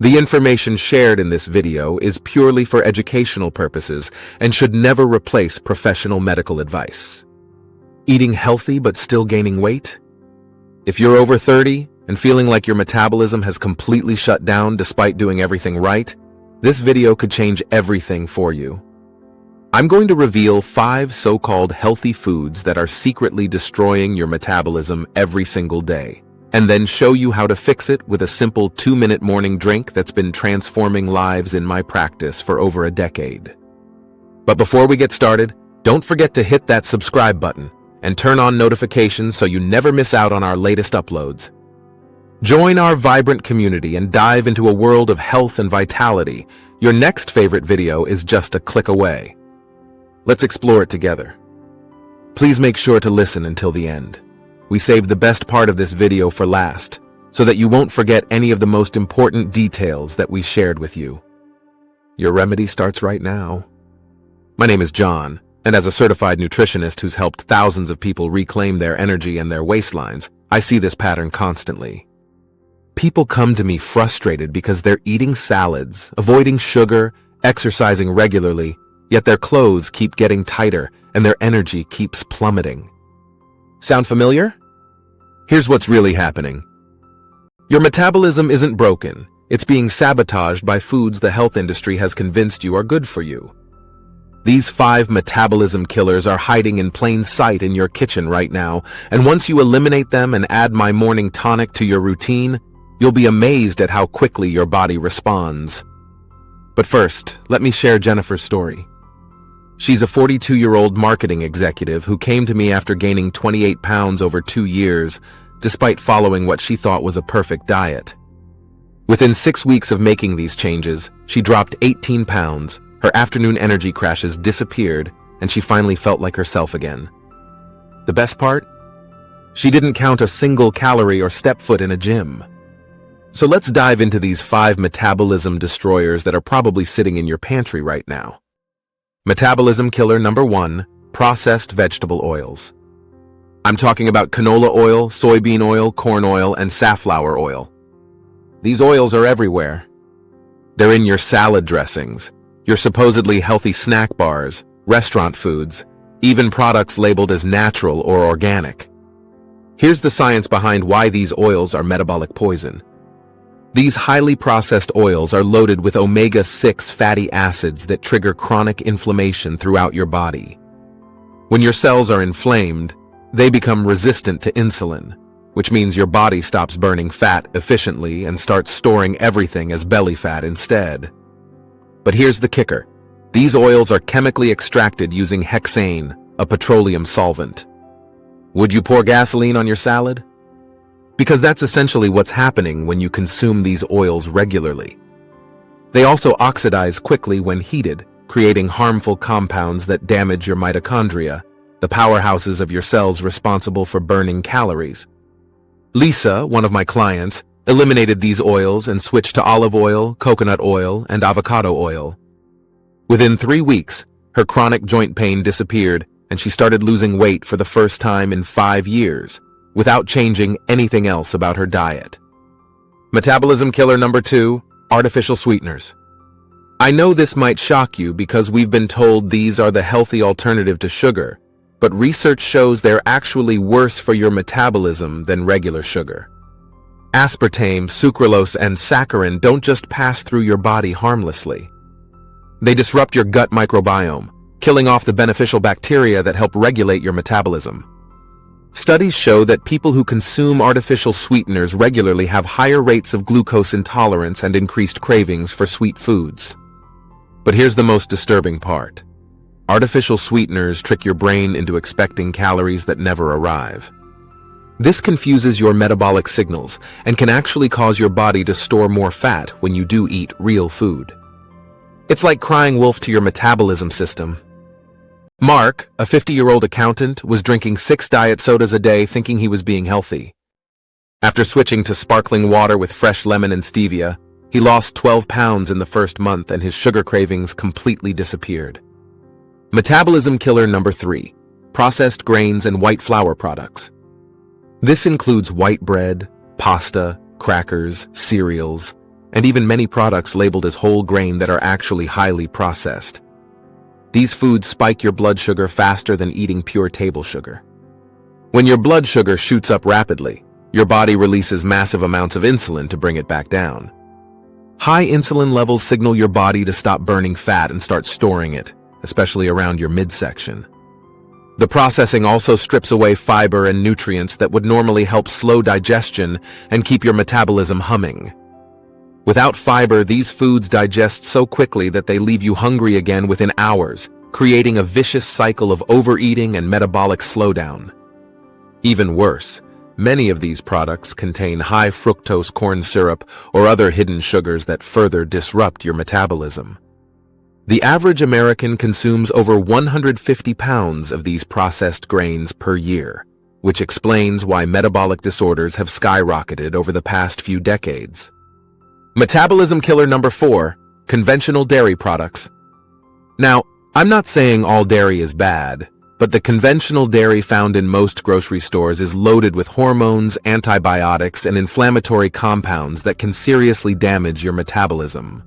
The information shared in this video is purely for educational purposes and should never replace professional medical advice. Eating healthy but still gaining weight? If you're over 30 and feeling like your metabolism has completely shut down despite doing everything right, this video could change everything for you. I'm going to reveal 5 so-called healthy foods that are secretly destroying your metabolism every single day, and then show you how to fix it with a simple 2-minute morning drink that's been transforming lives in my practice for over a decade. But before we get started, don't forget to hit that subscribe button and turn on notifications so you never miss out on our latest uploads. Join our vibrant community and dive into a world of health and vitality. Your next favorite video is just a click away. Let's explore it together. Please make sure to listen until the end. We saved the best part of this video for last, so that you won't forget any of the most important details that we shared with you. Your remedy starts right now. My name is John, and as a certified nutritionist who's helped thousands of people reclaim their energy and their waistlines, I see this pattern constantly. People come to me frustrated because they're eating salads, avoiding sugar, exercising regularly, yet their clothes keep getting tighter and their energy keeps plummeting. Sound familiar? Here's what's really happening. Your metabolism isn't broken. It's being sabotaged by foods the health industry has convinced you are good for you. These 5 metabolism killers are hiding in plain sight in your kitchen right now, and once you eliminate them and add my morning tonic to your routine, you'll be amazed at how quickly your body responds. But first, let me share Jennifer's story. She's a 42-year-old marketing executive who came to me after gaining 28 pounds over 2 years, despite following what she thought was a perfect diet. Within 6 weeks of making these changes, she dropped 18 pounds, her afternoon energy crashes disappeared, and she finally felt like herself again. The best part? She didn't count a single calorie or step foot in a gym. So let's dive into these 5 metabolism destroyers that are probably sitting in your pantry right now. Metabolism killer number 1, processed vegetable oils. I'm talking about canola oil, soybean oil, corn oil, and safflower oil. These oils are everywhere. They're in your salad dressings, your supposedly healthy snack bars, restaurant foods, even products labeled as natural or organic. Here's the science behind why these oils are metabolic poison. These highly processed oils are loaded with omega-6 fatty acids that trigger chronic inflammation throughout your body. When your cells are inflamed, they become resistant to insulin, which means your body stops burning fat efficiently and starts storing everything as belly fat instead. But here's the kicker. These oils are chemically extracted using hexane, a petroleum solvent. Would you pour gasoline on your salad? Because that's essentially what's happening when you consume these oils regularly. They also oxidize quickly when heated, creating harmful compounds that damage your mitochondria, the powerhouses of your cells responsible for burning calories. Lisa, one of my clients, eliminated these oils and switched to olive oil, coconut oil, and avocado oil. Within 3 weeks, her chronic joint pain disappeared and she started losing weight for the first time in 5 years, without changing anything else about her diet. Metabolism killer number 2, artificial sweeteners. I know this might shock you because we've been told these are the healthy alternative to sugar, but research shows they're actually worse for your metabolism than regular sugar. Aspartame, sucralose, and saccharin don't just pass through your body harmlessly. They disrupt your gut microbiome, killing off the beneficial bacteria that help regulate your metabolism. Studies show that people who consume artificial sweeteners regularly have higher rates of glucose intolerance and increased cravings for sweet foods. But here's the most disturbing part. Artificial sweeteners trick your brain into expecting calories that never arrive. This confuses your metabolic signals and can actually cause your body to store more fat when you do eat real food. It's like crying wolf to your metabolism system. Mark, a 50-year-old accountant, was drinking 6 diet sodas a day thinking he was being healthy. After switching to sparkling water with fresh lemon and stevia, he lost 12 pounds in the first month and his sugar cravings completely disappeared. Metabolism killer number 3, processed grains and white flour products. This includes white bread, pasta, crackers, cereals. and even many products labeled as whole grain that are actually highly processed. These foods spike your blood sugar faster than eating pure table sugar. When your blood sugar shoots up rapidly, your body releases massive amounts of insulin to bring it back down. High insulin levels signal your body to stop burning fat and start storing it, especially around your midsection. The processing also strips away fiber and nutrients that would normally help slow digestion and keep your metabolism humming. Without fiber, these foods digest so quickly that they leave you hungry again within hours, creating a vicious cycle of overeating and metabolic slowdown. Even worse, many of these products contain high fructose corn syrup or other hidden sugars that further disrupt your metabolism. The average American consumes over 150 pounds of these processed grains per year, which explains why metabolic disorders have skyrocketed over the past few decades. Metabolism killer number 4, conventional dairy products. Now, I'm not saying all dairy is bad, but the conventional dairy found in most grocery stores is loaded with hormones, antibiotics, and inflammatory compounds that can seriously damage your metabolism.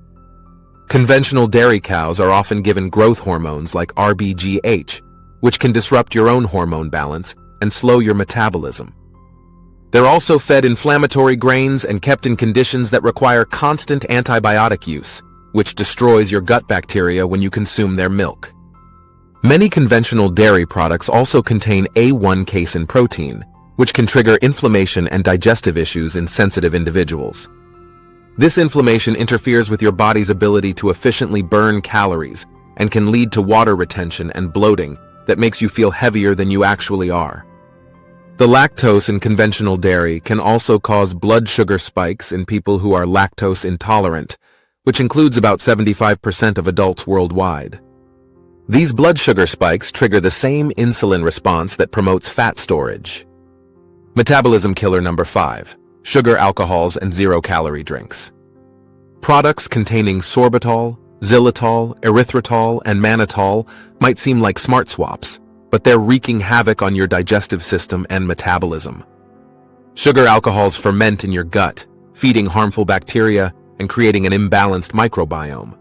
Conventional dairy cows are often given growth hormones like RBGH, which can disrupt your own hormone balance and slow your metabolism. They're also fed inflammatory grains and kept in conditions that require constant antibiotic use, which destroys your gut bacteria when you consume their milk. Many conventional dairy products also contain A1 casein protein, which can trigger inflammation and digestive issues in sensitive individuals. This inflammation interferes with your body's ability to efficiently burn calories and can lead to water retention and bloating that makes you feel heavier than you actually are. The lactose in conventional dairy can also cause blood sugar spikes in people who are lactose intolerant, which includes about 75% of adults worldwide. These blood sugar spikes trigger the same insulin response that promotes fat storage. Metabolism killer number 5, sugar alcohols and zero-calorie drinks. Products containing sorbitol, xylitol, erythritol, and mannitol might seem like smart swaps, but they're wreaking havoc on your digestive system and metabolism. Sugar alcohols ferment in your gut, feeding harmful bacteria and creating an imbalanced microbiome.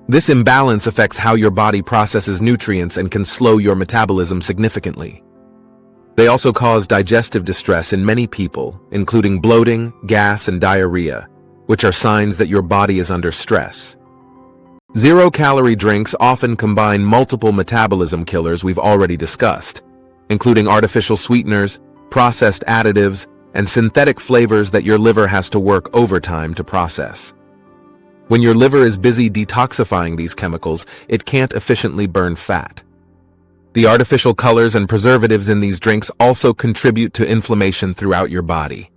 This imbalance affects how your body processes nutrients and can slow your metabolism significantly. They also cause digestive distress in many people, including bloating, gas, and diarrhea, which are signs that your body is under stress. Zero-calorie drinks often combine multiple metabolism killers we've already discussed, including artificial sweeteners, processed additives, and synthetic flavors that your liver has to work overtime to process. When your liver is busy detoxifying these chemicals, it can't efficiently burn fat. The artificial colors and preservatives in these drinks also contribute to inflammation throughout your body.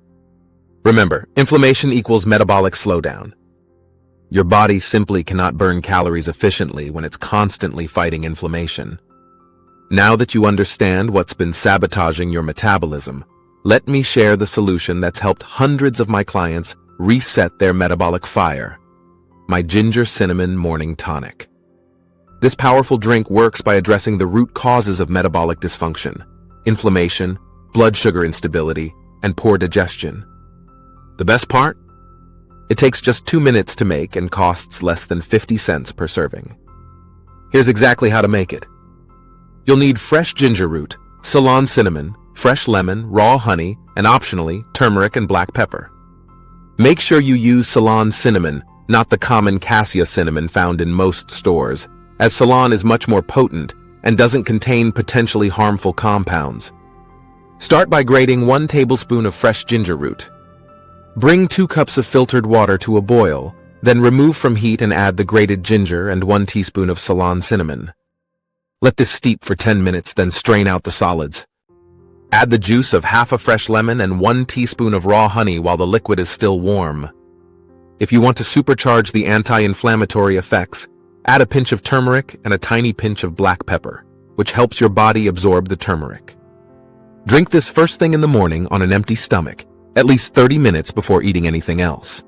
Remember, inflammation equals metabolic slowdown. Your body simply cannot burn calories efficiently when it's constantly fighting inflammation. Now that you understand what's been sabotaging your metabolism, let me share the solution that's helped hundreds of my clients reset their metabolic fire: my ginger cinnamon morning tonic. This powerful drink works by addressing the root causes of metabolic dysfunction: inflammation, blood sugar instability, and poor digestion. The best part? It takes just 2 minutes to make and costs less than 50 cents per serving. Here's exactly how to make it. You'll need fresh ginger root, Ceylon cinnamon, fresh lemon, raw honey, and optionally, turmeric and black pepper. Make sure you use Ceylon cinnamon, not the common cassia cinnamon found in most stores, as Ceylon is much more potent and doesn't contain potentially harmful compounds. Start by grating 1 tablespoon of fresh ginger root. Bring 2 cups of filtered water to a boil, then remove from heat and add the grated ginger and 1 teaspoon of Ceylon cinnamon. Let this steep for 10 minutes, then strain out the solids. Add the juice of half a fresh lemon and 1 teaspoon of raw honey while the liquid is still warm. If you want to supercharge the anti-inflammatory effects, add a pinch of turmeric and a tiny pinch of black pepper, which helps your body absorb the turmeric. Drink this first thing in the morning on an empty stomach, at least 30 minutes before eating anything else.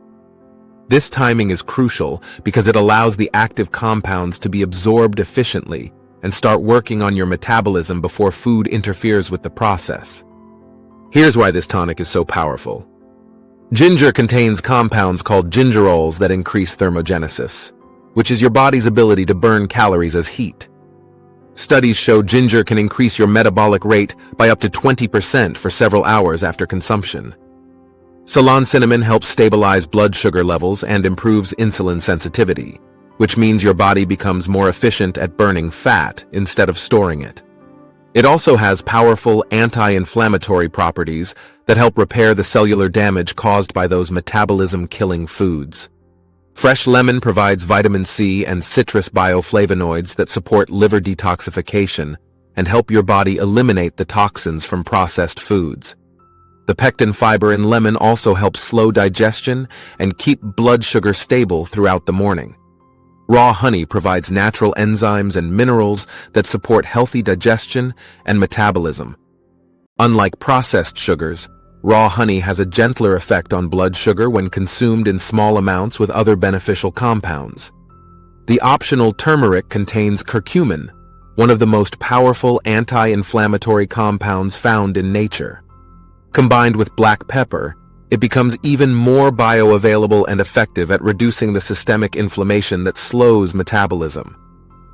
This timing is crucial because it allows the active compounds to be absorbed efficiently and start working on your metabolism before food interferes with the process. Here's why this tonic is so powerful. Ginger contains compounds called gingerols that increase thermogenesis, which is your body's ability to burn calories as heat. Studies show ginger can increase your metabolic rate by up to 20% for several hours after consumption. Ceylon cinnamon helps stabilize blood sugar levels and improves insulin sensitivity, which means your body becomes more efficient at burning fat instead of storing it. It also has powerful anti-inflammatory properties that help repair the cellular damage caused by those metabolism-killing foods. Fresh lemon provides vitamin C and citrus bioflavonoids that support liver detoxification and help your body eliminate the toxins from processed foods. The pectin fiber in lemon also helps slow digestion and keep blood sugar stable throughout the morning. Raw honey provides natural enzymes and minerals that support healthy digestion and metabolism. Unlike processed sugars, raw honey has a gentler effect on blood sugar when consumed in small amounts with other beneficial compounds. The optional turmeric contains curcumin, one of the most powerful anti-inflammatory compounds found in nature. Combined with black pepper, it becomes even more bioavailable and effective at reducing the systemic inflammation that slows metabolism.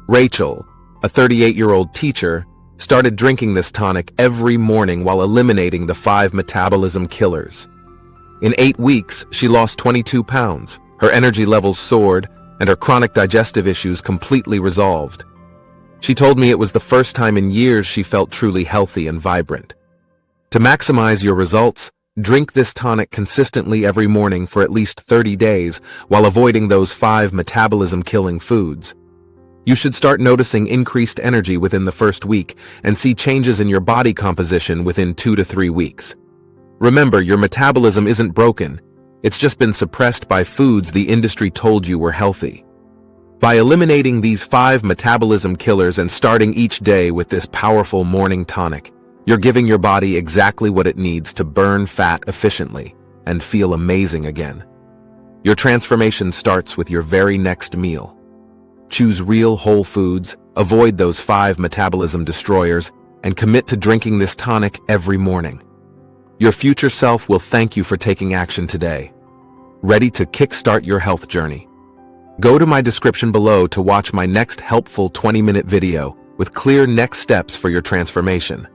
Rachel, a 38-year-old teacher, started drinking this tonic every morning while eliminating the 5 metabolism killers. In 8 weeks, she lost 22 pounds, her energy levels soared, and her chronic digestive issues completely resolved. She told me it was the first time in years she felt truly healthy and vibrant. To maximize your results, drink this tonic consistently every morning for at least 30 days while avoiding those 5 metabolism-killing foods. You should start noticing increased energy within the first week and see changes in your body composition within 2 to 3 weeks. Remember, your metabolism isn't broken. It's just been suppressed by foods the industry told you were healthy. By eliminating these 5 metabolism killers and starting each day with this powerful morning tonic, you're giving your body exactly what it needs to burn fat efficiently and feel amazing again. Your transformation starts with your very next meal. Choose real whole foods, avoid those 5 metabolism destroyers, and commit to drinking this tonic every morning. Your future self will thank you for taking action today. Ready to kickstart your health journey? Go to my description below to watch my next helpful 20-minute video with clear next steps for your transformation.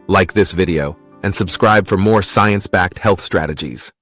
Like this video and subscribe for more science-backed health strategies.